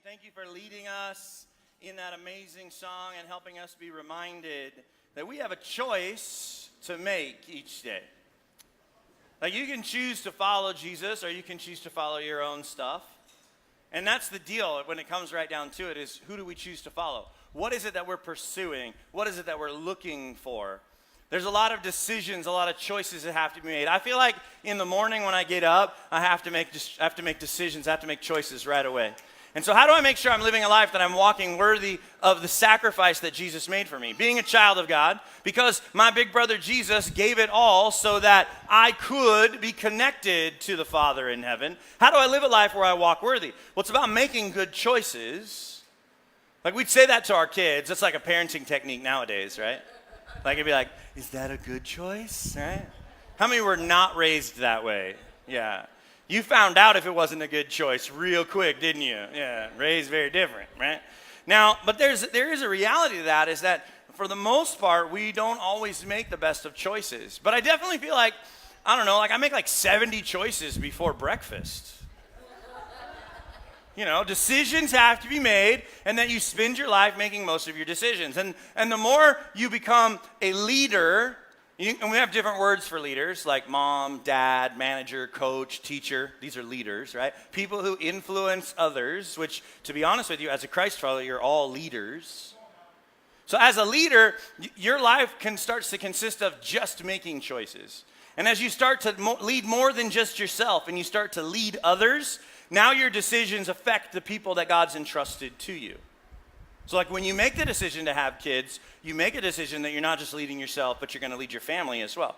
Thank you for leading us in that amazing song and helping us be reminded that we have a choice to make each day. Like, you can choose to follow Jesus or you can choose to follow your own stuff. And that's the deal when it comes right down to it, is who do we choose to follow? What is it that we're pursuing? What is it that we're looking for? There's a lot of decisions, a lot of choices that have to be made. I feel like in the morning when I get up, I have to make decisions, I have to make choices right away. And so how do I make sure I'm living a life that I'm walking worthy of the sacrifice that Jesus made for me? Being a child of God, because my big brother Jesus gave it all so that I could be connected to the Father in heaven. How do I live a life where I walk worthy? Well, it's about making good choices. Like, we'd say that to our kids. That's like a parenting technique nowadays, right? Like, it'd be like, is that a good choice, right? How many were not raised that way? Yeah. You found out if it wasn't a good choice real quick, didn't you? Yeah, raised very different, right? Now, but there is a reality to that, is that for the most part, we don't always make the best of choices. But I definitely feel like, I don't know, like I make like 70 choices before breakfast. You know, decisions have to be made, and then you spend your life making most of your decisions. And the more you become a leader, and we have different words for leaders, like mom, dad, manager, coach, teacher. These are leaders, right? People who influence others, which, to be honest with you, as a Christ follower, you're all leaders. So as a leader, your life starts to consist of just making choices. And as you start to lead more than just yourself, and you start to lead others, now your decisions affect the people that God's entrusted to you. So like when you make the decision to have kids, you make a decision that you're not just leading yourself, but you're going to lead your family as well.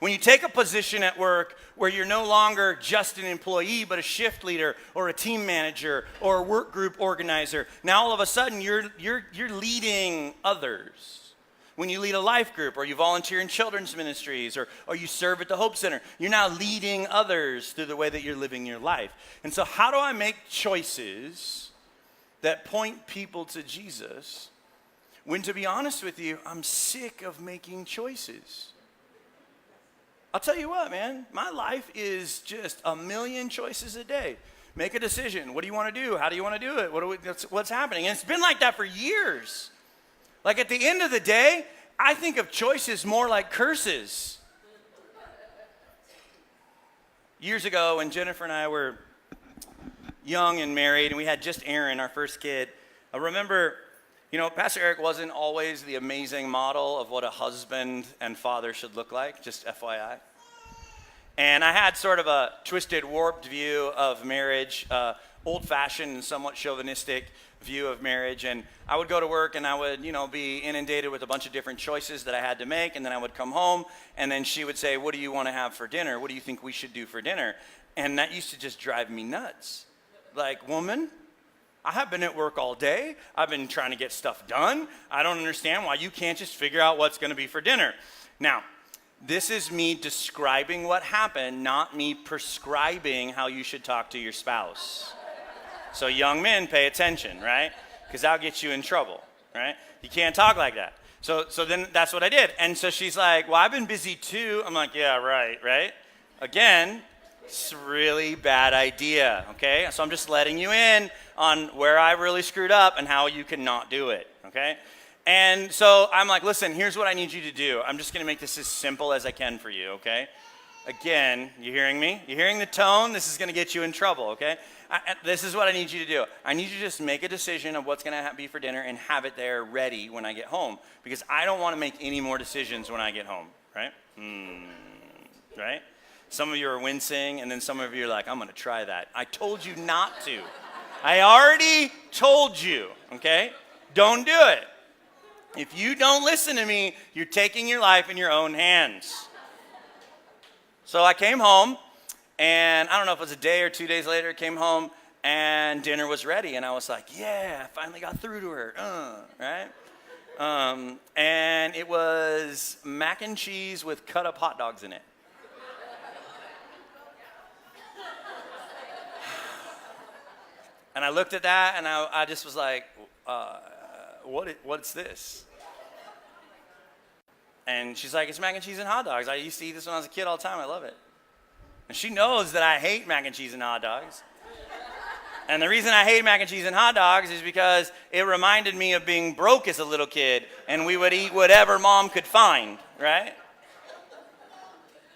When you take a position at work where you're no longer just an employee, but a shift leader or a team manager or a work group organizer, now all of a sudden you're leading others. When you lead a life group, or you volunteer in children's ministries, or you serve at the Hope Center, you're now leading others through the way that you're living your life. And so how do I make choices that point people to Jesus, when, to be honest with you, I'm sick of making choices? I'll tell you what, man, my life is just a million choices a day. Make a decision. What do you want to do? How do you want to do it? What's happening? And it's been like that for years. Like, at the end of the day, I think of choices more like curses. Years ago, when Jennifer and I were young and married, and we had just Aaron, our first kid, I remember, Pastor Eric wasn't always the amazing model of what a husband and father should look like, just FYI. And I had sort of a twisted, warped view of marriage, old-fashioned and somewhat chauvinistic view of marriage. And I would go to work and I would, be inundated with a bunch of different choices that I had to make. And then I would come home and then she would say, what do you want to have for dinner? What do you think we should do for dinner? And that used to just drive me nuts. Like, woman, I have been at work all day. I've been trying to get stuff done. I don't understand why you can't just figure out what's going to be for dinner. Now, this is me describing what happened, not me prescribing how you should talk to your spouse. So young men, pay attention, right? Because that'll get you in trouble, right? You can't talk like that. So then that's what I did. And so she's like, well, I've been busy too. I'm like, yeah, right? Again, it's a really bad idea, okay? So I'm just letting you in on where I really screwed up and how you can not do it, okay? And so I'm like, listen, here's what I need you to do. I'm just going to make this as simple as I can for you, okay? Again, you hearing me? You hearing the tone? This is going to get you in trouble, okay? This is what I need you to do. I need you to just make a decision of what's going to be for dinner and have it there ready when I get home, because I don't want to make any more decisions when I get home, right? Right? Some of you are wincing, and then some of you are like, I'm going to try that. I told you not to. I already told you, okay? Don't do it. If you don't listen to me, you're taking your life in your own hands. So I came home, and I don't know if it was a day or 2 days later, I came home, and dinner was ready. And I was like, yeah, I finally got through to her, right? And it was mac and cheese with cut up hot dogs in it. And I looked at that, and I just was like, what's this? And she's like, it's mac and cheese and hot dogs. I used to eat this when I was a kid all the time. I love it. And she knows that I hate mac and cheese and hot dogs. And the reason I hate mac and cheese and hot dogs is because it reminded me of being broke as a little kid, and we would eat whatever mom could find, right?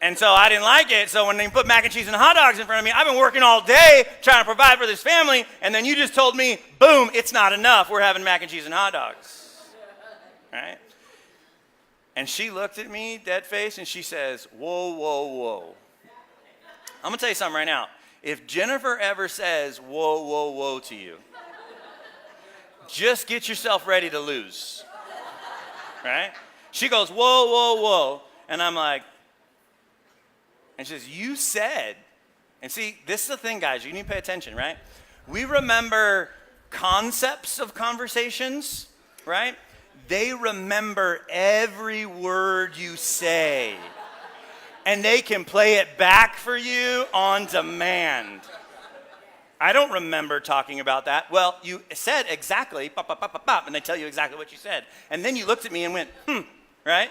And so I didn't like it, so when they put mac and cheese and hot dogs in front of me, I've been working all day trying to provide for this family, and then you just told me, boom, it's not enough, we're having mac and cheese and hot dogs, right? And she looked at me, dead face, and she says, whoa, whoa, whoa. I'm going to tell you something right now. If Jennifer ever says, whoa, whoa, whoa to you, just get yourself ready to lose, right? She goes, whoa, whoa, whoa, and I'm like, and she says, you said, and see, this is the thing, guys, you need to pay attention, right? We remember concepts of conversations, right? They remember every word you say. And they can play it back for you on demand. I don't remember talking about that. Well, you said exactly, pop, pop, pop, pop, pop, and they tell you exactly what you said. And then you looked at me and went, right?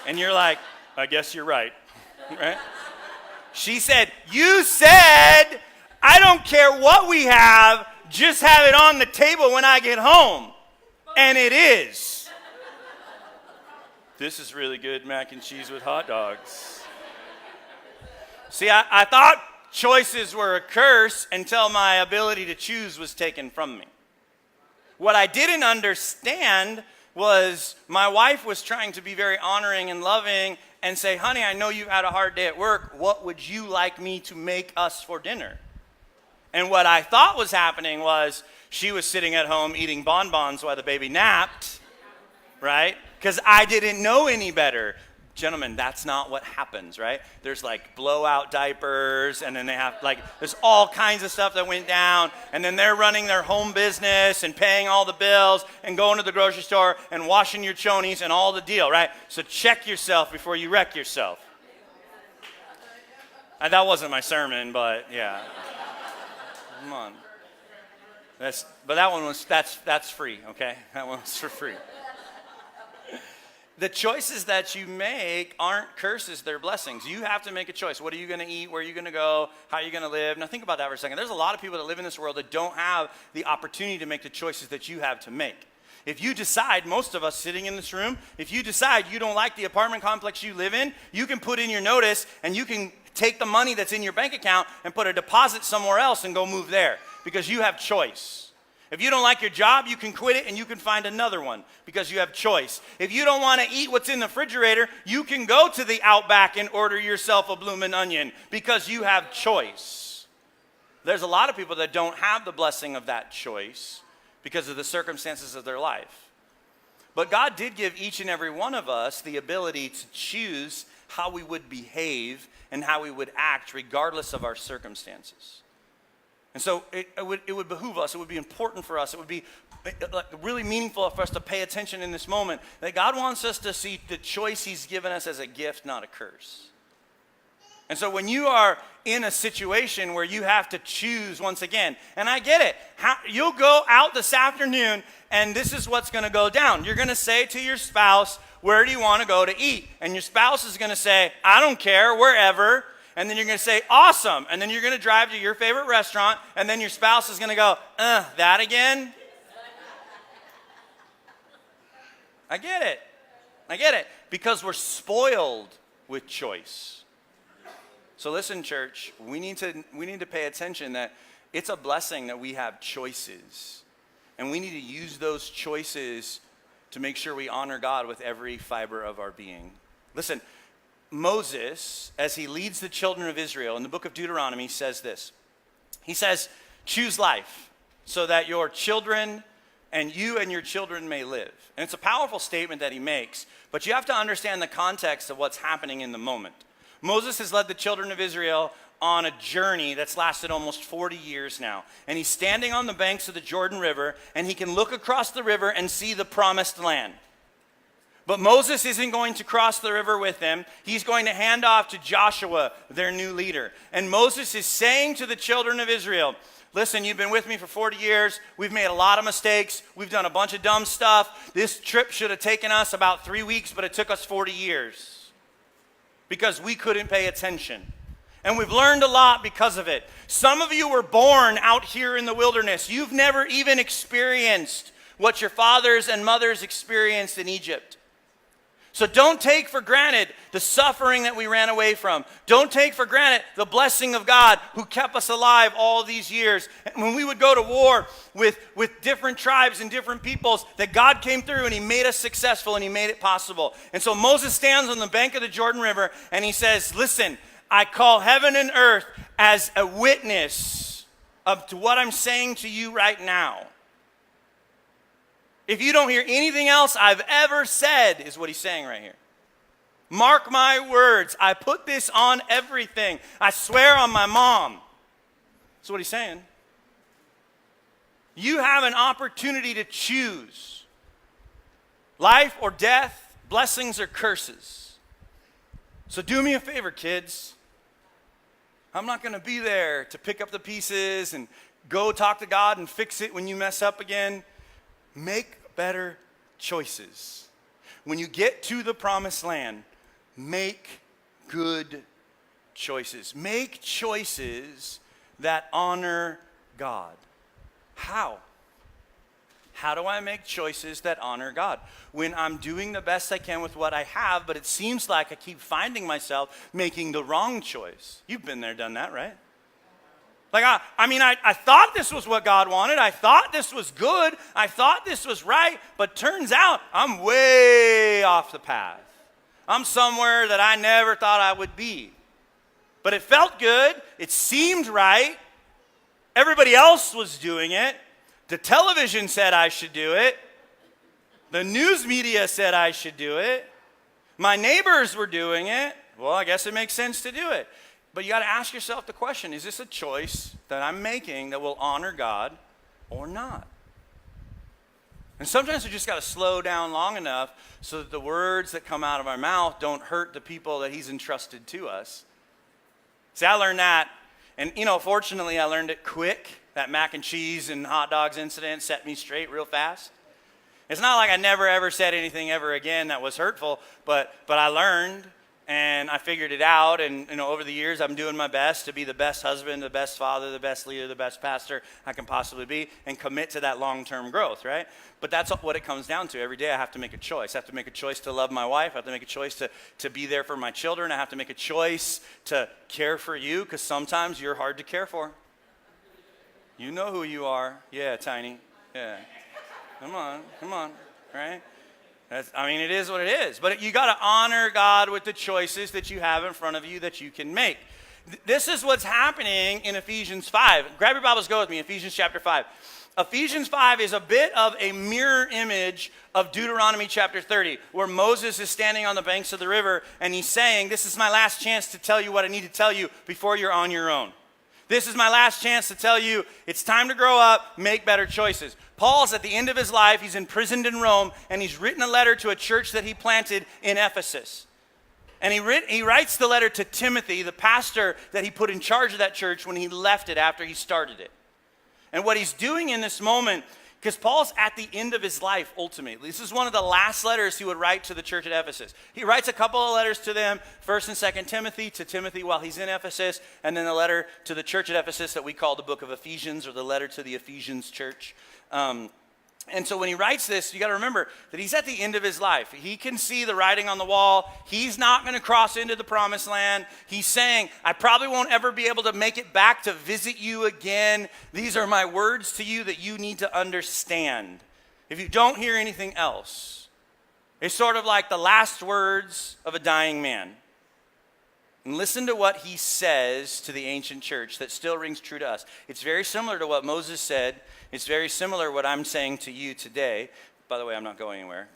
And you're like, I guess you're right, right? She said, you said, I don't care what we have, just have it on the table when I get home. And it is. This is really good mac and cheese with hot dogs. See, I thought choices were a curse until my ability to choose was taken from me. What I didn't understand was my wife was trying to be very honoring and loving and say, honey, I know you've had a hard day at work. What would you like me to make us for dinner? And what I thought was happening was she was sitting at home eating bonbons while the baby napped, right? Because I didn't know any better. Gentlemen, that's not what happens, right? There's like blowout diapers, and then they have there's all kinds of stuff that went down, and then they're running their home business and paying all the bills and going to the grocery store and washing your chonies and all the deal, right? So check yourself before you wreck yourself. That wasn't my sermon, but yeah. Come on. That's free, okay? That one was for free. The choices that you make aren't curses, they're blessings. You have to make a choice. What are you going to eat? Where are you going to go? How are you going to live? Now think about that for a second. There's a lot of people that live in this world that don't have the opportunity to make the choices that you have to make. If you decide, most of us sitting in this room, if you decide you don't like the apartment complex you live in, you can put in your notice and you can take the money that's in your bank account and put a deposit somewhere else and go move there because you have choice. If you don't like your job, you can quit it and you can find another one because you have choice. If you don't want to eat what's in the refrigerator, you can go to the Outback and order yourself a bloomin' onion because you have choice. There's a lot of people that don't have the blessing of that choice because of the circumstances of their life. But God did give each and every one of us the ability to choose how we would behave and how we would act regardless of our circumstances. And so it would behoove us, it would be important for us, it would be really meaningful for us to pay attention in this moment that God wants us to see the choice he's given us as a gift, not a curse. And so when you are in a situation where you have to choose once again, and I get it, you'll go out this afternoon and this is what's going to go down. You're going to say to your spouse, where do you want to go to eat? And your spouse is going to say, I don't care, wherever. And then you're going to say, awesome. And then you're going to drive to your favorite restaurant. And then your spouse is going to go, that again? I get it. Because we're spoiled with choice. So listen, church, we need to pay attention that it's a blessing that we have choices. And we need to use those choices to make sure we honor God with every fiber of our being. Listen, Moses, as he leads the children of Israel in the book of Deuteronomy, says this. He says, choose life so that your children and you and your children may live. And it's a powerful statement that he makes, but you have to understand the context of what's happening in the moment. Moses has led the children of Israel on a journey that's lasted almost 40 years now. And he's standing on the banks of the Jordan River, and he can look across the river and see the promised land. But Moses isn't going to cross the river with them. He's going to hand off to Joshua, their new leader. And Moses is saying to the children of Israel, listen, you've been with me for 40 years. We've made a lot of mistakes. We've done a bunch of dumb stuff. This trip should have taken us about 3 weeks, but it took us 40 years because we couldn't pay attention. And we've learned a lot because of it. Some of you were born out here in the wilderness. You've never even experienced what your fathers and mothers experienced in Egypt. So don't take for granted the suffering that we ran away from. Don't take for granted the blessing of God who kept us alive all these years. And when we would go to war with different tribes and different peoples, that God came through and he made us successful and he made it possible. And so Moses stands on the bank of the Jordan River and he says, listen, I call heaven and earth as a witness to what I'm saying to you right now. If you don't hear anything else I've ever said, is what he's saying right here. Mark my words. I put this on everything. I swear on my mom. That's what he's saying. You have an opportunity to choose life or death, blessings or curses. So do me a favor, kids. I'm not going to be there to pick up the pieces and go talk to God and fix it when you mess up again. Make better choices. When you get to the promised land, make good choices. Make choices that honor God. How? How do I make choices that honor God? When I'm doing the best I can with what I have, but it seems like I keep finding myself making the wrong choice. You've been there, done that, right? Like, I thought this was what God wanted. I thought this was good. I thought this was right. But turns out I'm way off the path. I'm somewhere that I never thought I would be. But it felt good. It seemed right. Everybody else was doing it. The television said I should do it. The news media said I should do it. My neighbors were doing it. Well, I guess it makes sense to do it. But you got to ask yourself the question, is this a choice that I'm making that will honor God or not? And sometimes we just got to slow down long enough so that the words that come out of our mouth don't hurt the people that he's entrusted to us. See, I learned that, and fortunately I learned it quick. That mac and cheese and hot dogs incident set me straight real fast. It's not like I never ever said anything ever again that was hurtful, but I learned. And I figured it out, and over the years, I'm doing my best to be the best husband, the best father, the best leader, the best pastor I can possibly be, and commit to that long-term growth, right? But that's what it comes down to. Every day I have to make a choice. I have to make a choice to love my wife. I have to make a choice to be there for my children. I have to make a choice to care for you, because sometimes you're hard to care for. You know who you are. Yeah, Tiny. Yeah. Come on, right? It is what it is. But you got to honor God with the choices that you have in front of you that you can make. This is what's happening in Ephesians 5. Grab your Bibles, go with me, Ephesians chapter 5. Ephesians 5 is a bit of a mirror image of Deuteronomy chapter 30, where Moses is standing on the banks of the river, and he's saying, this is my last chance to tell you what I need to tell you before you're on your own. This is my last chance to tell you it's time to grow up, make better choices. Paul's at the end of his life. He's imprisoned in Rome, and he's written a letter to a church that he planted in Ephesus. And he writes the letter to Timothy, the pastor that he put in charge of that church when he left it after he started it. And what he's doing in this moment, because Paul's at the end of his life, ultimately. This is one of the last letters he would write to the church at Ephesus. He writes a couple of letters to them, 1st and 2nd Timothy, to Timothy while he's in Ephesus, and then the letter to the church at Ephesus that we call the book of Ephesians, or the letter to the Ephesians church. And so when he writes this, you got to remember that he's at the end of his life. He can see the writing on the wall. He's not going to cross into the promised land. He's saying, I probably won't ever be able to make it back to visit you again. These are my words to you that you need to understand. If you don't hear anything else, it's sort of like the last words of a dying man. And listen to what he says to the ancient church that still rings true to us. It's very similar to what Moses said. It's very similar to what I'm saying to you today. By the way, I'm not going anywhere.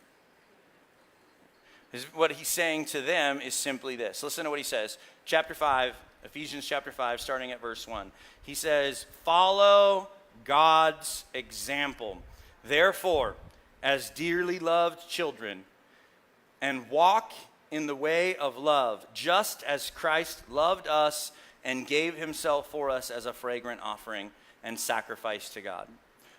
What he's saying to them is simply this. Listen to what he says. Chapter 5, Ephesians chapter 5, starting at verse 1. He says, follow God's example. Therefore, as dearly loved children, and walk in the way of love, just as Christ loved us and gave himself for us as a fragrant offering and sacrifice to God.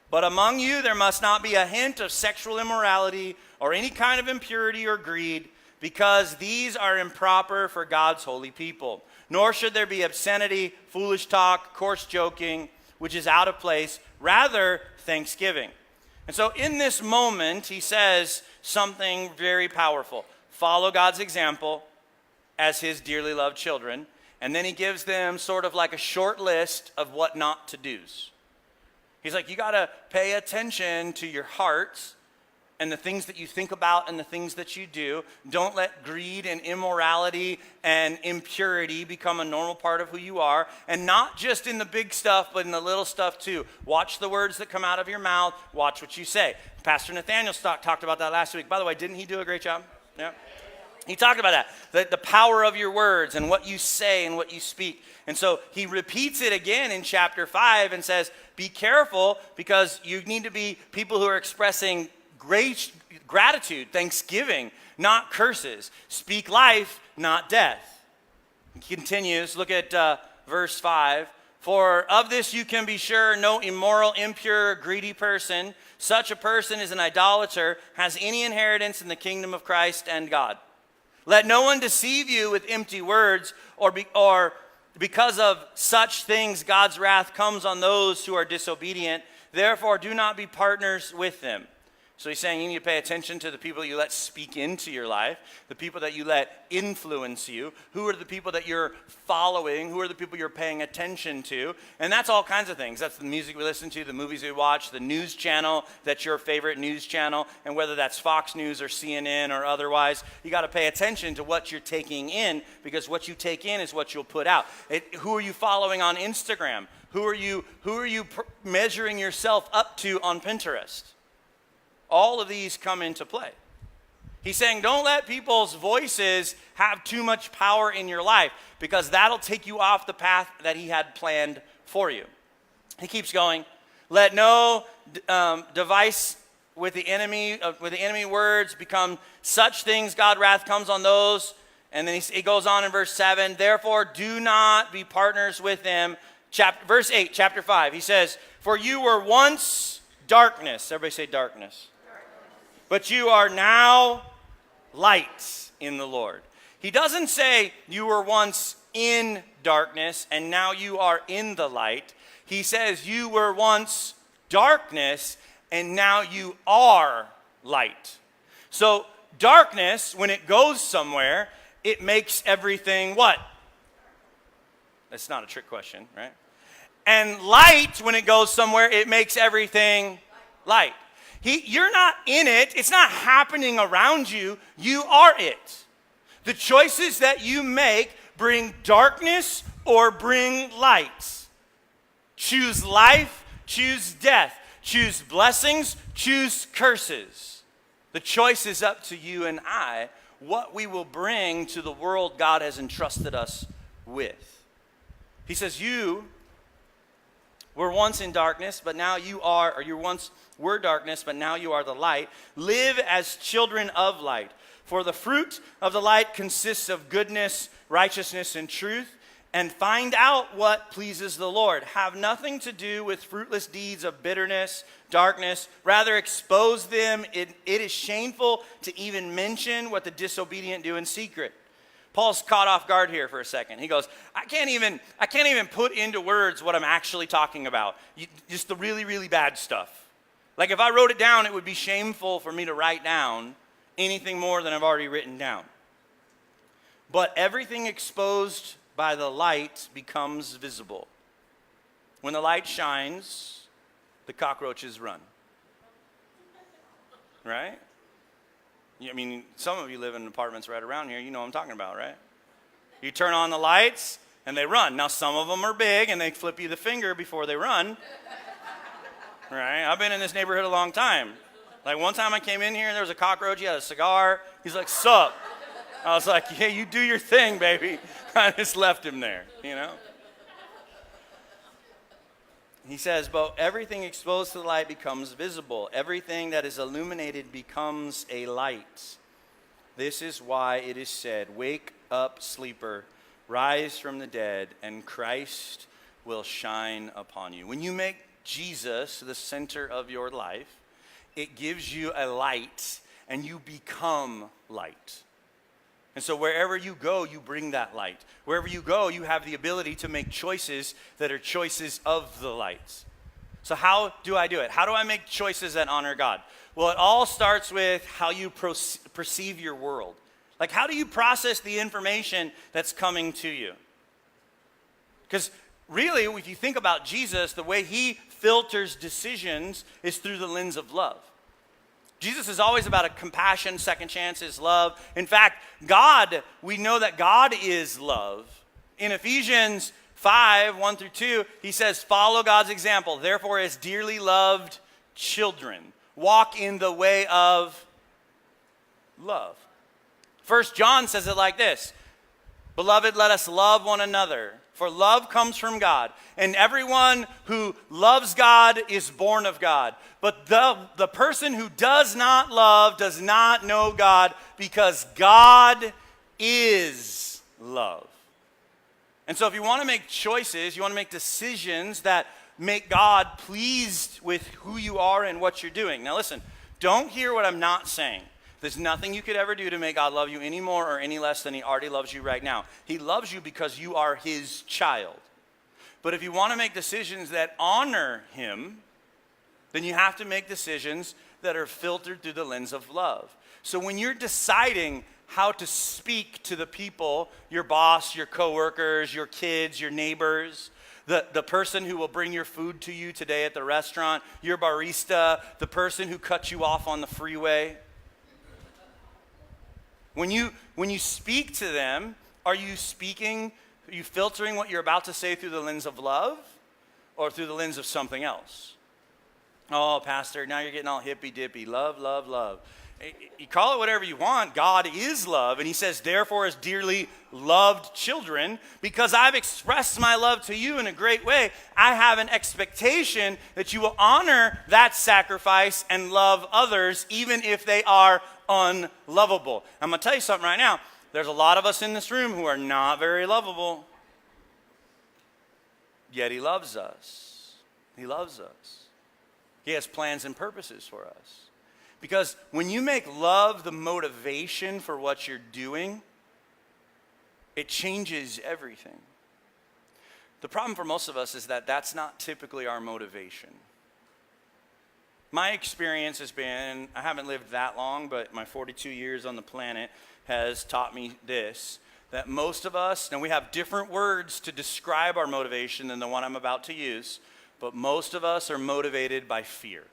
But among you there must not be a hint of sexual immorality or any kind of impurity or greed, because these are improper for God's holy people. Nor should there be obscenity, foolish talk, coarse joking, which is out of place, rather thanksgiving. And so in this moment, he says something very powerful. Follow God's example as his dearly loved children. And then he gives them sort of like a short list of what not to do's. He's like, you got to pay attention to your heart and the things that you think about and the things that you do. Don't let greed and immorality and impurity become a normal part of who you are. And not just in the big stuff, but in the little stuff too. Watch the words that come out of your mouth. Watch what you say. Pastor Nathaniel talked about that last week. By the way, didn't he do a great job? Yeah. He talked about that, the power of your words and what you say and what you speak. And so he repeats it again in chapter 5 and says, be careful because you need to be people who are expressing great gratitude, thanksgiving, not curses. Speak life, not death. He continues, look at verse 5. For of this you can be sure, no immoral, impure, greedy person, such a person is an idolater, has any inheritance in the kingdom of Christ and God. Let no one deceive you with empty words, or because of such things God's wrath comes on those who are disobedient. Therefore, do not be partners with them. So he's saying you need to pay attention to the people you let speak into your life, the people that you let influence you. Who are the people that you're following? Who are the people you're paying attention to? And that's all kinds of things. That's the music we listen to, the movies we watch, the news channel that's your favorite news channel, and whether that's Fox News or CNN or otherwise, you got to pay attention to what you're taking in, because what you take in is what you'll put out. Who are you following on Instagram? Who are you measuring yourself up to on Pinterest? All of these come into play. He's saying don't let people's voices have too much power in your life, because that'll take you off the path that he had planned for you. He keeps going. Let no device with the enemy words become such things. God's wrath comes on those. And then he goes on in verse 7. Therefore, do not be partners with them. Verse 8, chapter 5. He says, for you were once darkness. Everybody say darkness. But you are now light in the Lord. He doesn't say you were once in darkness and now you are in the light. He says you were once darkness and now you are light. So darkness, when it goes somewhere, it makes everything what? That's not a trick question, right? And light, when it goes somewhere, it makes everything light. You're not in it. It's not happening around you. You are it. The choices that you make bring darkness or bring light. Choose life, choose death. Choose blessings, choose curses. The choice is up to you and I, what we will bring to the world God has entrusted us with. He says, you were once in darkness, but now you are, or you once were darkness, but now you are the light. Live as children of light. For the fruit of the light consists of goodness, righteousness, and truth. And find out what pleases the Lord. Have nothing to do with fruitless deeds of bitterness, darkness. Rather expose them. It is shameful to even mention what the disobedient do in secret. Paul's caught off guard here for a second. He goes, I can't even put into words what I'm actually talking about. Just the really, really bad stuff. Like if I wrote it down, it would be shameful for me to write down anything more than I've already written down. But everything exposed by the light becomes visible. When the light shines, the cockroaches run. Right? I mean, some of you live in apartments right around here. You know what I'm talking about, right? You turn on the lights, and they run. Now, some of them are big, and they flip you the finger before they run. Right? I've been in this neighborhood a long time. Like, one time I came in here, and there was a cockroach. He had a cigar. He's like, sup? I was like, yeah, you do your thing, baby. I just left him there, you know? He says, but everything exposed to the light becomes visible. Everything that is illuminated becomes a light. This is why it is said, wake up, sleeper, rise from the dead, and Christ will shine upon you. When you make Jesus the center of your life, it gives you a light, and you become light. And so wherever you go, you bring that light. Wherever you go, you have the ability to make choices that are choices of the light. So how do I do it? How do I make choices that honor God? Well, it all starts with how you perceive your world. Like, how do you process the information that's coming to you? Because really, if you think about Jesus, the way he filters decisions is through the lens of love. Jesus is always about a compassion, second chances, love. In fact, God, we know that God is love. In Ephesians 5, 1 through 2, he says, follow God's example. Therefore, as dearly loved children, walk in the way of love. 1 John says it like this, beloved, let us love one another, for love comes from God, and everyone who loves God is born of God. But the person who does not love does not know God, because God is love. And so if you want to make choices, you want to make decisions that make God pleased with who you are and what you're doing. Now listen, don't hear what I'm not saying. There's nothing you could ever do to make God love you any more or any less than he already loves you right now. He loves you because you are his child. But if you want to make decisions that honor him, then you have to make decisions that are filtered through the lens of love. So when you're deciding how to speak to the people, your boss, your coworkers, your kids, your neighbors, the person who will bring your food to you today at the restaurant, your barista, the person who cut you off on the freeway, when you speak to them, are you filtering what you're about to say through the lens of love or through the lens of something else? Oh, pastor, now you're getting all hippy-dippy. Love, love, love. You call it whatever you want. God is love. And he says, therefore, as dearly loved children, because I've expressed my love to you in a great way, I have an expectation that you will honor that sacrifice and love others, even if they are unlovable. I'm going to tell you something right now. There's a lot of us in this room who are not very lovable. Yet he loves us. He loves us. He has plans and purposes for us. Because when you make love the motivation for what you're doing, it changes everything. The problem for most of us is that that's not typically our motivation. My experience has been, I haven't lived that long, but my 42 years on the planet has taught me this, that most of us, and we have different words to describe our motivation than the one I'm about to use, but most of us are motivated by fear.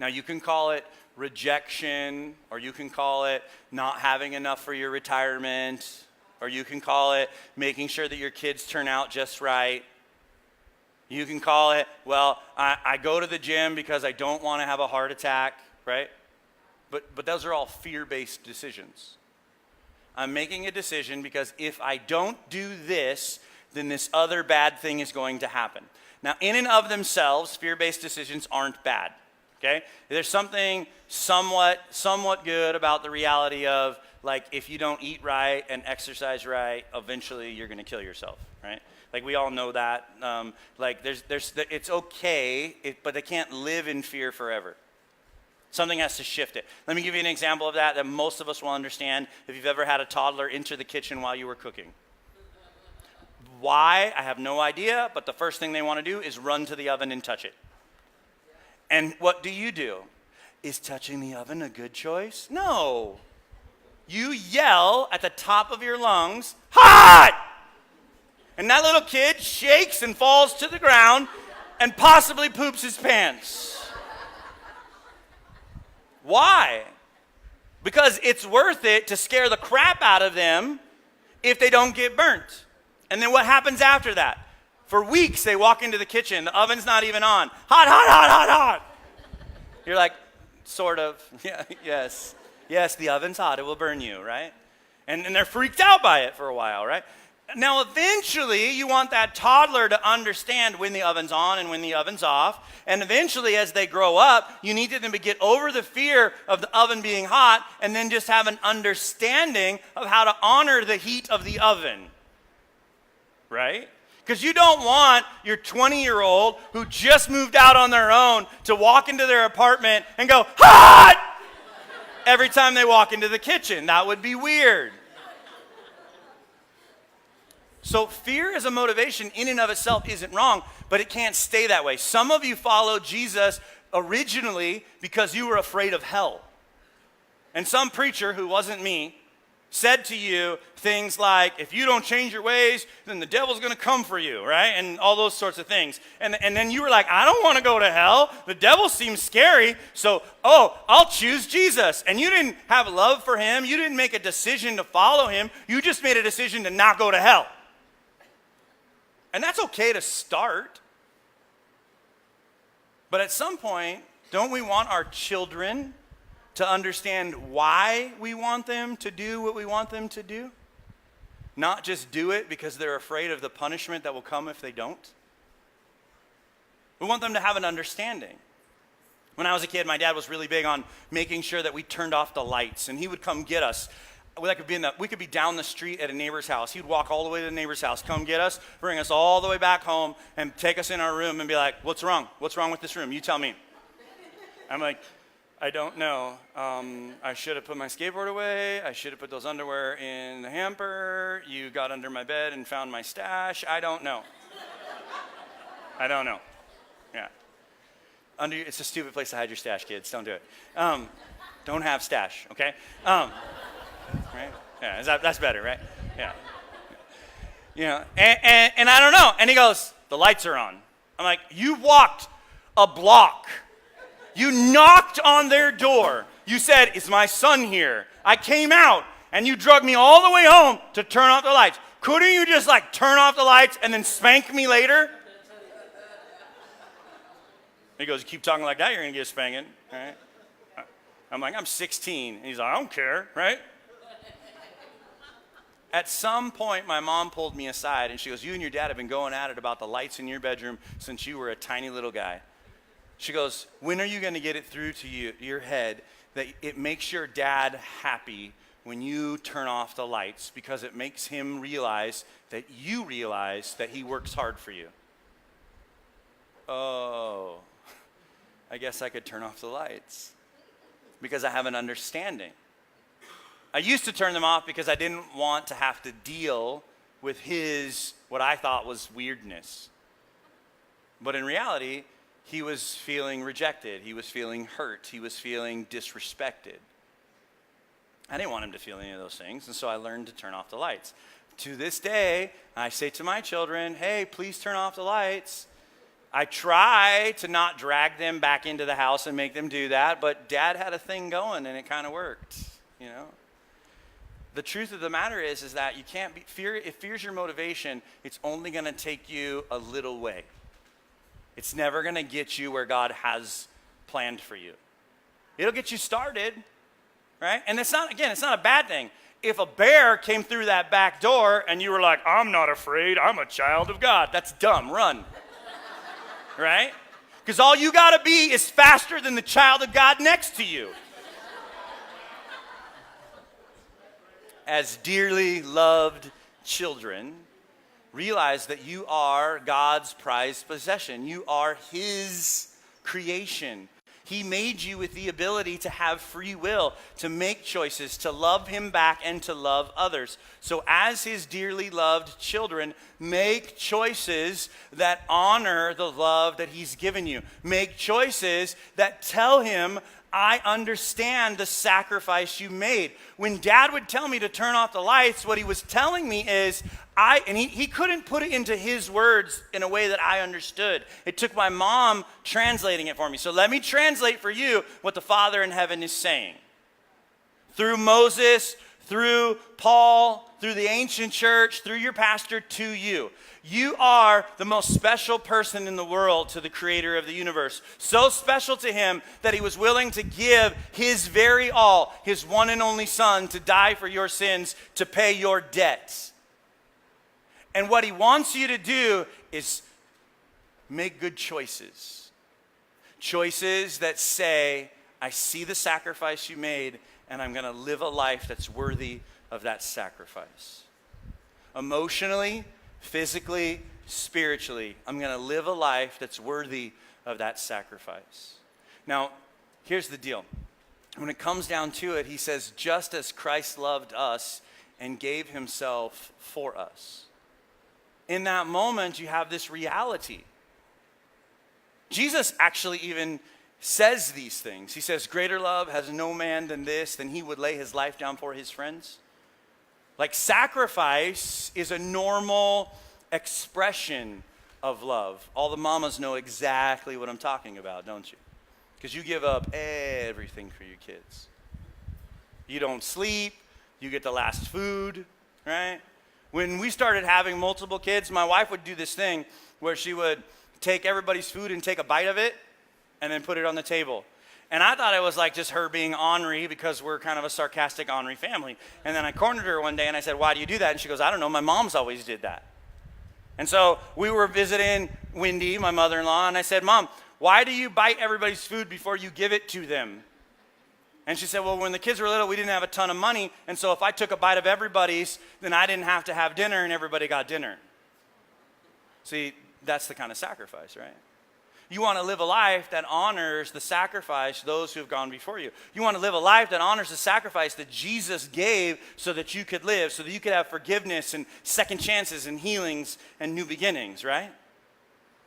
Now, you can call it rejection, or you can call it not having enough for your retirement, or you can call it making sure that your kids turn out just right. You can call it, well, I go to the gym because I don't want to have a heart attack, right? But those are all fear-based decisions. I'm making a decision because if I don't do this, then this other bad thing is going to happen. Now, in and of themselves, fear-based decisions aren't bad, okay? There's something somewhat good about the reality of, like, if you don't eat right and exercise right, eventually you're going to kill yourself, right? Like, we all know that. It's okay, but they can't live in fear forever. Something has to shift it. Let me give you an example of that most of us will understand if you've ever had a toddler enter the kitchen while you were cooking. Why? I have no idea, but the first thing they want to do is run to the oven and touch it. And what do? Is touching the oven a good choice? No. You yell at the top of your lungs, hot! And that little kid shakes and falls to the ground and possibly poops his pants. Why? Because it's worth it to scare the crap out of them if they don't get burnt. And then what happens after that? For weeks they walk into the kitchen, the oven's not even on. Hot, hot, hot, hot, hot. You're like, sort of, yeah, yes. Yes, the oven's hot, it will burn you, right? And they're freaked out by it for a while, right? Now, eventually, you want that toddler to understand when the oven's on and when the oven's off. And eventually, as they grow up, you need them to get over the fear of the oven being hot and then just have an understanding of how to honor the heat of the oven. Right? Because you don't want your 20-year-old who just moved out on their own to walk into their apartment and go, hot! every time they walk into the kitchen. That would be weird. So fear as a motivation in and of itself isn't wrong, but it can't stay that way. Some of you followed Jesus originally because you were afraid of hell. And some preacher, who wasn't me, said to you things like, if you don't change your ways, then the devil's going to come for you, right? And all those sorts of things. And then you were like, I don't want to go to hell. The devil seems scary. So, I'll choose Jesus. And you didn't have love for him. You didn't make a decision to follow him. You just made a decision to not go to hell. And that's okay to start. But at some point, don't we want our children to understand why we want them to do what we want them to do? Not just do it because they're afraid of the punishment that will come if they don't. We want them to have an understanding. When I was a kid, my dad was really big on making sure that we turned off the lights, and he would come get us. We could be down the street at a neighbor's house. He'd walk all the way to the neighbor's house, come get us, bring us all the way back home, and take us in our room and be like, what's wrong? What's wrong with this room? You tell me. I'm like, I don't know. I should have put my skateboard away. I should have put those underwear in the hamper. You got under my bed and found my stash. I don't know. I don't know. Yeah. It's a stupid place to hide your stash, kids. Don't do it. Don't have stash, okay? Right? Yeah, that's better, right? Yeah. You know, and I don't know. And he goes, the lights are on. I'm like, you walked a block. You knocked on their door. You said, is my son here? I came out, and you drug me all the way home to turn off the lights. Couldn't you just turn off the lights and then spank me later? He goes, you keep talking like that, you're going to get a spanking. Right? I'm like, I'm 16. And he's like, I don't care, right? At some point, my mom pulled me aside, and she goes, you and your dad have been going at it about the lights in your bedroom since you were a tiny little guy. She goes, when are you going to get it through to your head that it makes your dad happy when you turn off the lights, because it makes him realize that you realize that he works hard for you? Oh, I guess I could turn off the lights because I have an understanding. I used to turn them off because I didn't want to have to deal with what I thought was weirdness. But in reality, he was feeling rejected. He was feeling hurt. He was feeling disrespected. I didn't want him to feel any of those things, and so I learned to turn off the lights. To this day, I say to my children, hey, please turn off the lights. I try to not drag them back into the house and make them do that, but Dad had a thing going, and it kind of worked, you know. The truth of the matter is that you can't be, if fear's your motivation, it's only going to take you a little way. It's never going to get you where God has planned for you. It'll get you started, right? And it's not a bad thing. If a bear came through that back door and you were like, I'm not afraid, I'm a child of God, that's dumb, run. Right? Because all you got to be is faster than the child of God next to you. As dearly loved children, realize that you are God's prized possession. You are his creation. He made you with the ability to have free will, to make choices, to love him back, and to love others. So as his dearly loved children, make choices that honor the love that he's given you. Make choices that tell him, I understand the sacrifice you made. When Dad would tell me to turn off the lights, what he was telling me is, he couldn't put it into his words in a way that I understood. It took my mom translating it for me. So let me translate for you what the Father in heaven is saying. Through Moses, through Paul, through the ancient church, through your pastor, to you. You are the most special person in the world to the creator of the universe. So special to him that he was willing to give his very all, his one and only son, to die for your sins, to pay your debts. And what he wants you to do is make good choices. Choices that say, I see the sacrifice you made, and I'm going to live a life that's worthy of that sacrifice. Emotionally, physically, spiritually, I'm going to live a life that's worthy of that sacrifice. Now, here's the deal. when it comes down to it, he says, just as Christ loved us and gave himself for us. In that moment, you have this reality. Jesus actually even says these things. He says, greater love has no man than this, than he would lay his life down for his friends. Like, sacrifice is a normal expression of love. All the mamas know exactly what I'm talking about, don't you? Because you give up everything for your kids. You don't sleep, you get the last food, right? When we started having multiple kids, my wife would do this thing where she would take everybody's food and take a bite of it and then put it on the table. And I thought it was like just her being ornery because we're kind of a sarcastic, ornery family. And then I cornered her one day and I said, why do you do that? And she goes, I don't know, my mom's always did that. And so we were visiting Wendy, my mother-in-law, and I said, Mom, why do you bite everybody's food before you give it to them? And she said, well, when the kids were little, we didn't have a ton of money, and so if I took a bite of everybody's, then I didn't have to have dinner, and everybody got dinner. See, that's the kind of sacrifice, right? You want to live a life that honors the sacrifice those who have gone before you. You want to live a life that honors the sacrifice that Jesus gave so that you could live, so that you could have forgiveness and second chances and healings and new beginnings, right?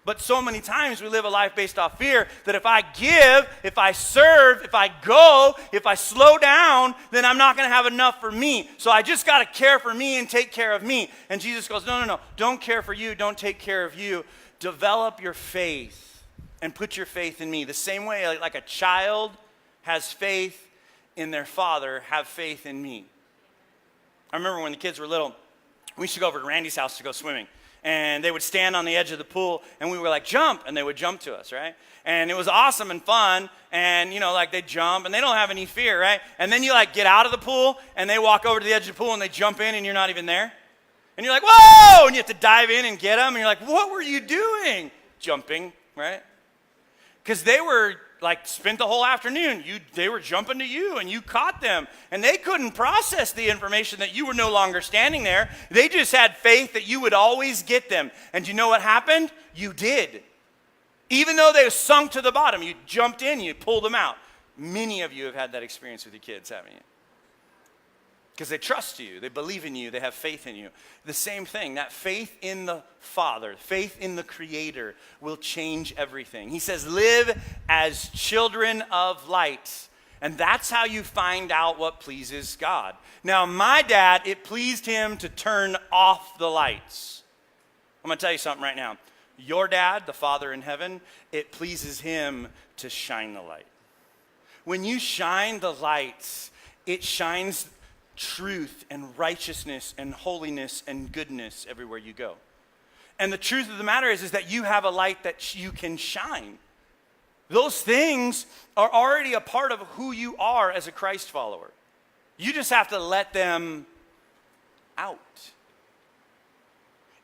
But so many times we live a life based off fear that if I give, if I serve, if I go, if I slow down, then I'm not going to have enough for me. So I just got to care for me and take care of me. And Jesus goes, no. Don't care for you. Don't take care of you. Develop your faith and put your faith in me. The same way like a child has faith in their father, have faith in me. I remember when the kids were little, we used to go over to Randy's house to go swimming. And they would stand on the edge of the pool, and we were like, jump, and they would jump to us, right? And it was awesome and fun, and, like, they jump, and they don't have any fear, right? And then you, like, get out of the pool, and they walk over to the edge of the pool, and they jump in, and you're not even there. And you're like, whoa! And you have to dive in and get them, and you're like, what were you doing? Jumping, right? Because they were, like, spent the whole afternoon. They were jumping to you, and you caught them. And they couldn't process the information that you were no longer standing there. They just had faith that you would always get them. And you know what happened? You did. Even though they sunk to the bottom, you jumped in, you pulled them out. Many of you have had that experience with your kids, haven't you? Because they trust you, they believe in you, they have faith in you. The same thing, that faith in the Father, faith in the Creator will change everything. He says, live as children of light. And that's how you find out what pleases God. Now, my dad, it pleased him to turn off the lights. I'm going to tell you something right now. Your dad, the Father in heaven, it pleases him to shine the light. When you shine the lights, it shines truth and righteousness and holiness and goodness everywhere you go. And the truth of the matter is that you have a light that you can shine. Those things are already a part of who you are as a Christ follower. You just have to let them out.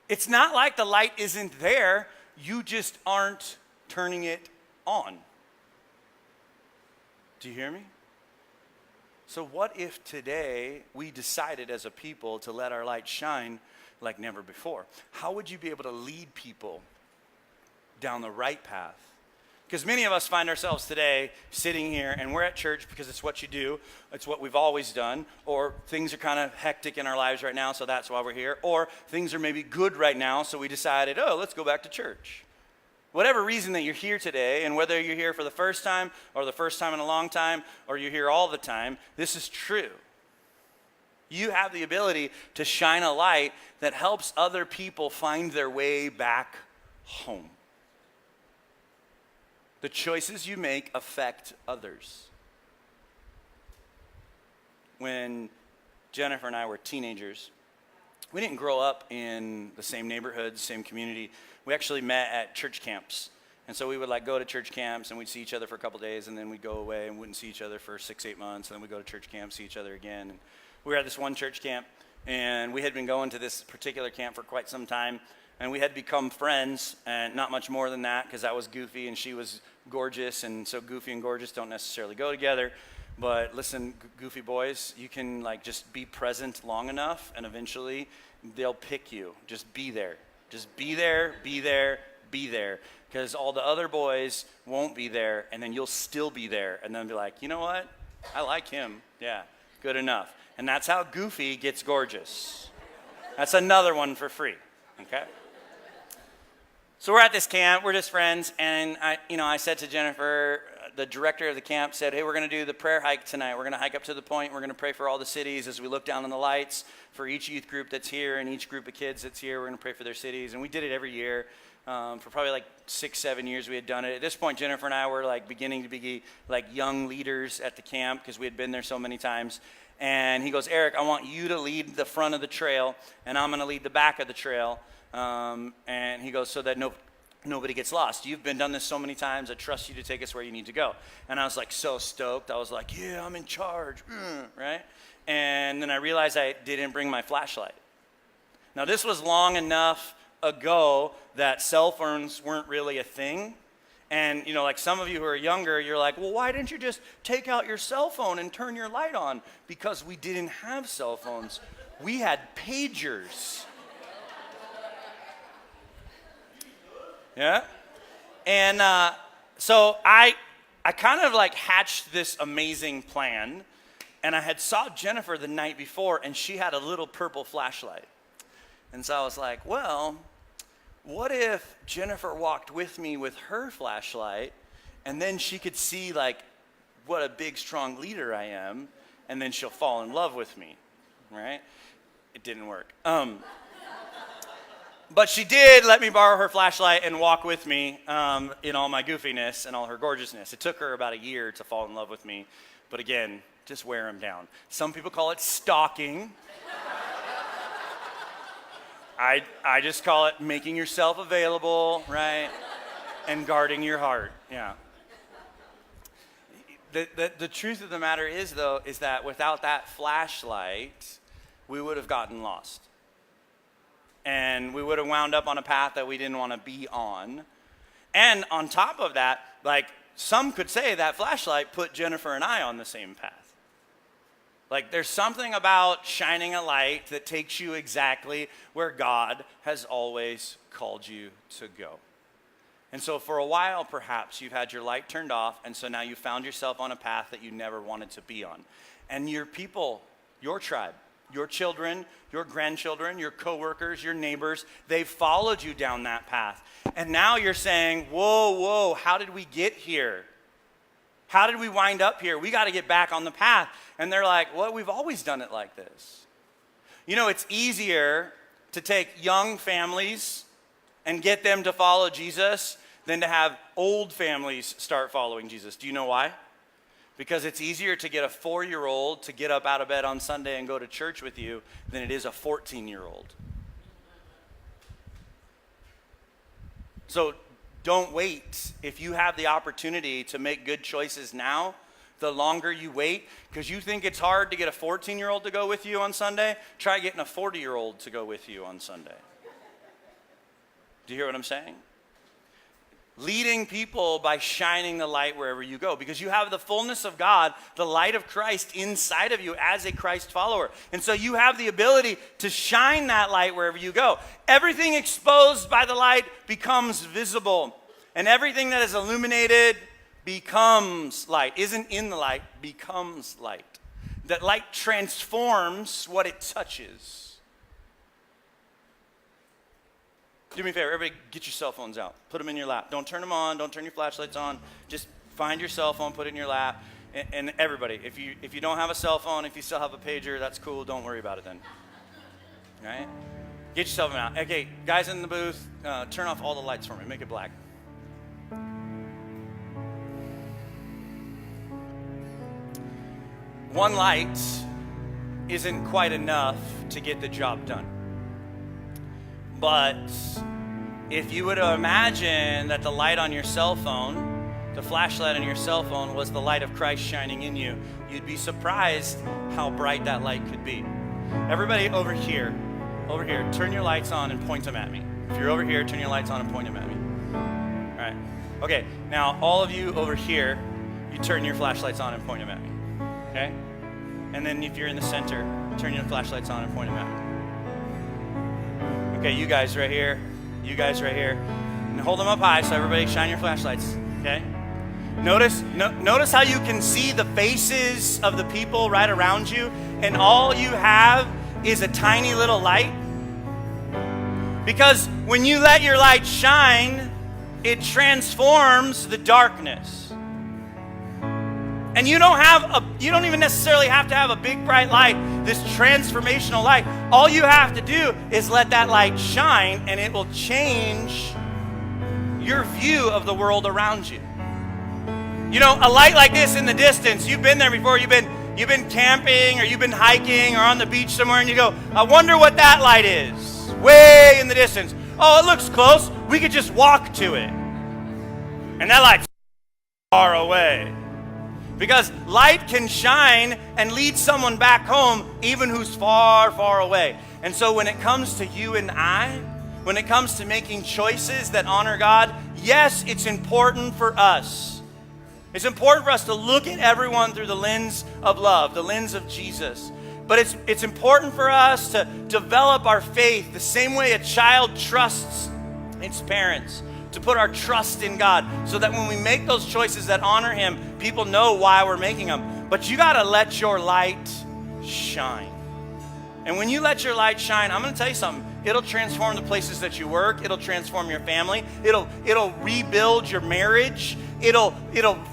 It's not like the light isn't there, you just aren't turning it on. Do you hear me? So what if today we decided as a people to let our light shine like never before? How would you be able to lead people down the right path? Because many of us find ourselves today sitting here and we're at church because it's what you do, it's what we've always done, or things are kind of hectic in our lives right now, so that's why we're here, or things are maybe good right now, so we decided, let's go back to church. Whatever reason that you're here today, and whether you're here for the first time or the first time in a long time, or you're here all the time, this is true. You have the ability to shine a light that helps other people find their way back home. The choices you make affect others. When Jennifer and I were teenagers, we didn't grow up in the same neighborhood, same community. We actually met at church camps. And so we would go to church camps and we'd see each other for a couple days and then we'd go away and wouldn't see each other for 6-8 months. And then we'd go to church camp, see each other again. And we were at this one church camp and we had been going to this particular camp for quite some time. And we had become friends, and not much more than that because I was goofy and she was gorgeous. And so goofy and gorgeous don't necessarily go together. But listen, goofy boys, you can just be present long enough and eventually they'll pick you. Just be there. Just be there, be there, be there. Because all the other boys won't be there, and then you'll still be there. And then be like, you know what? I like him. Yeah, good enough. And that's how Goofy gets gorgeous. That's another one for free, okay? So we're at this camp, we're just friends, and I said to Jennifer, the director of the camp said, hey, we're going to do the prayer hike tonight. We're going to hike up to the point. We're going to pray for all the cities as we look down on the lights for each youth group that's here and each group of kids that's here. We're going to pray for their cities. And we did it every year. For probably like 6-7 years we had done it. At this point, Jennifer and I were like beginning to be like young leaders at the camp because we had been there so many times. And he goes, Eric, I want you to lead the front of the trail, and I'm going to lead the back of the trail. And he goes, so that nobody gets lost. You've done this so many times. I trust you to take us where you need to go. And I was like so stoked. I was like, yeah, I'm in charge, right? And then I realized I didn't bring my flashlight. Now, this was long enough ago that cell phones weren't really a thing. And, like some of you who are younger, you're like, well, why didn't you just take out your cell phone and turn your light on? Because we didn't have cell phones. We had pagers. Yeah? And so I kind of like hatched this amazing plan, and I had saw Jennifer the night before, and she had a little purple flashlight. And so I was like, well, what if Jennifer walked with me with her flashlight, and then she could see like what a big, strong leader I am, and then she'll fall in love with me, right? It didn't work. But she did let me borrow her flashlight and walk with me in all my goofiness and all her gorgeousness. It took her about a year to fall in love with me. But again, just wear them down. Some people call it stalking. I just call it making yourself available, right? And guarding your heart, yeah. The truth of the matter is, though, is that without that flashlight, we would have gotten lost. And we would have wound up on a path that we didn't want to be on. And on top of that, like some could say that flashlight put Jennifer and I on the same path. Like there's something about shining a light that takes you exactly where God has always called you to go. And so for a while, perhaps you've had your light turned off, and so now you found yourself on a path that you never wanted to be on. And your people, your tribe, your children, your grandchildren, your coworkers, your neighbors, they've followed you down that path. And now you're saying, whoa, how did we get here? How did we wind up here? We got to get back on the path. And they're like, well, we've always done it like this. It's easier to take young families and get them to follow Jesus than to have old families start following Jesus. Do you know why? Because it's easier to get a 4-year-old to get up out of bed on Sunday and go to church with you than it is a 14-year-old. So don't wait. If you have the opportunity to make good choices now, the longer you wait, because you think it's hard to get a 14-year-old to go with you on Sunday, try getting a 40-year-old to go with you on Sunday. Do you hear what I'm saying? Leading people by shining the light wherever you go, because you have the fullness of God, the light of Christ inside of you as a Christ follower. And so you have the ability to shine that light wherever you go. Everything exposed by the light becomes visible, and everything that is illuminated becomes light. Isn't in the light, becomes light. That light transforms what it touches. Do me a favor, everybody get your cell phones out. Put them in your lap. Don't turn them on. Don't turn your flashlights on. Just find your cell phone, put it in your lap. And everybody, if you don't have a cell phone, if you still have a pager, that's cool. Don't worry about it then. All right? Get your cell phone out. Okay, guys in the booth, turn off all the lights for me. Make it black. One light isn't quite enough to get the job done. But if you were to imagine that the light on your cell phone, the flashlight on your cell phone was the light of Christ shining in you, you'd be surprised how bright that light could be. Everybody over here, turn your lights on and point them at me. If you're over here, turn your lights on and point them at me. All right. Okay, now all of you over here, you turn your flashlights on and point them at me. Okay? And then if you're in the center, turn your flashlights on and point them at me. Okay, you guys right here, and hold them up high so everybody shine your flashlights, okay? Notice how you can see the faces of the people right around you, and all you have is a tiny little light. Because when you let your light shine, it transforms the darkness. And you don't even necessarily have to have a big bright light, this transformational light. All you have to do is let that light shine, and it will change your view of the world around you. You know, a light like this in the distance, you've been there before, you've been camping or you've been hiking or on the beach somewhere, and you go, I wonder what that light is, way in the distance. Oh, it looks close. We could just walk to it. And that light's far away. Because light can shine and lead someone back home, even who's far, far away. And so when it comes to you and I, when it comes to making choices that honor God, yes, it's important for us. It's important for us to look at everyone through the lens of love, the lens of Jesus. But it's important for us to develop our faith the same way a child trusts its parents, to put our trust in God so that when we make those choices that honor Him, people know why we're making them. But you got to let your light shine. And when you let your light shine, I'm going to tell you something. It'll transform the places that you work. It'll transform your family. It'll rebuild your marriage. It'll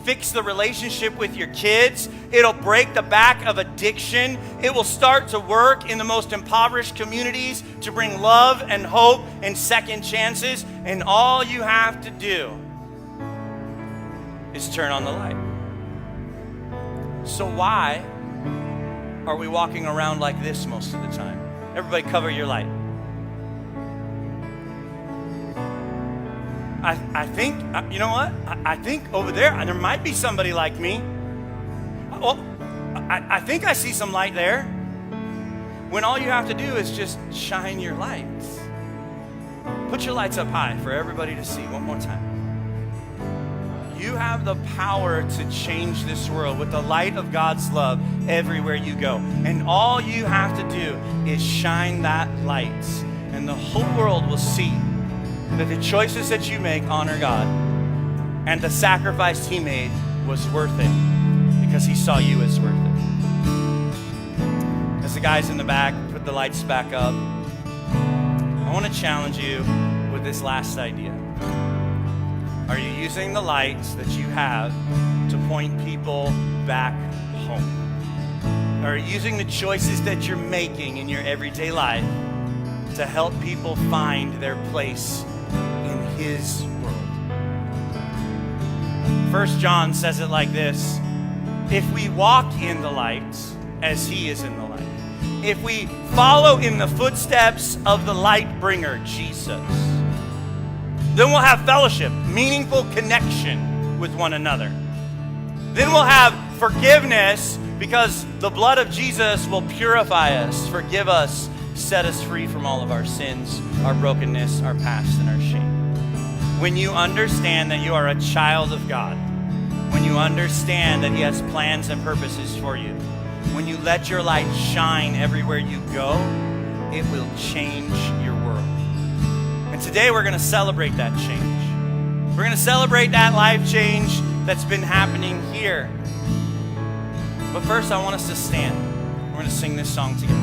fix the relationship with your kids. It'll break the back of addiction. It will start to work in the most impoverished communities to bring love and hope and second chances. And all you have to do is turn on the light. So why are we walking around like this most of the time? Everybody cover your light. I think, you know what? I think over there might be somebody like me. Well, I think I see some light there. When all you have to do is just shine your lights. Put your lights up high for everybody to see one more time. You have the power to change this world with the light of God's love everywhere you go. And all you have to do is shine that light. And the whole world will see that the choices that you make honor God. And the sacrifice He made was worth it because He saw you as worth it. As the guys in the back put the lights back up, I want to challenge you with this last idea. Are you using the lights that you have to point people back home? Are you using the choices that you're making in your everyday life to help people find their place in His world? 1 John says it like this: if we walk in the light as He is in the light, if we follow in the footsteps of the light bringer, Jesus, then we'll have fellowship, meaningful connection with one another. Then we'll have forgiveness because the blood of Jesus will purify us, forgive us, set us free from all of our sins, our brokenness, our past, and our shame. When you understand that you are a child of God, when you understand that He has plans and purposes for you, when you let your light shine everywhere you go, it will change your world. And today we're going to celebrate that change. We're going to celebrate that life change that's been happening here. But first I want us to stand. We're going to sing this song together.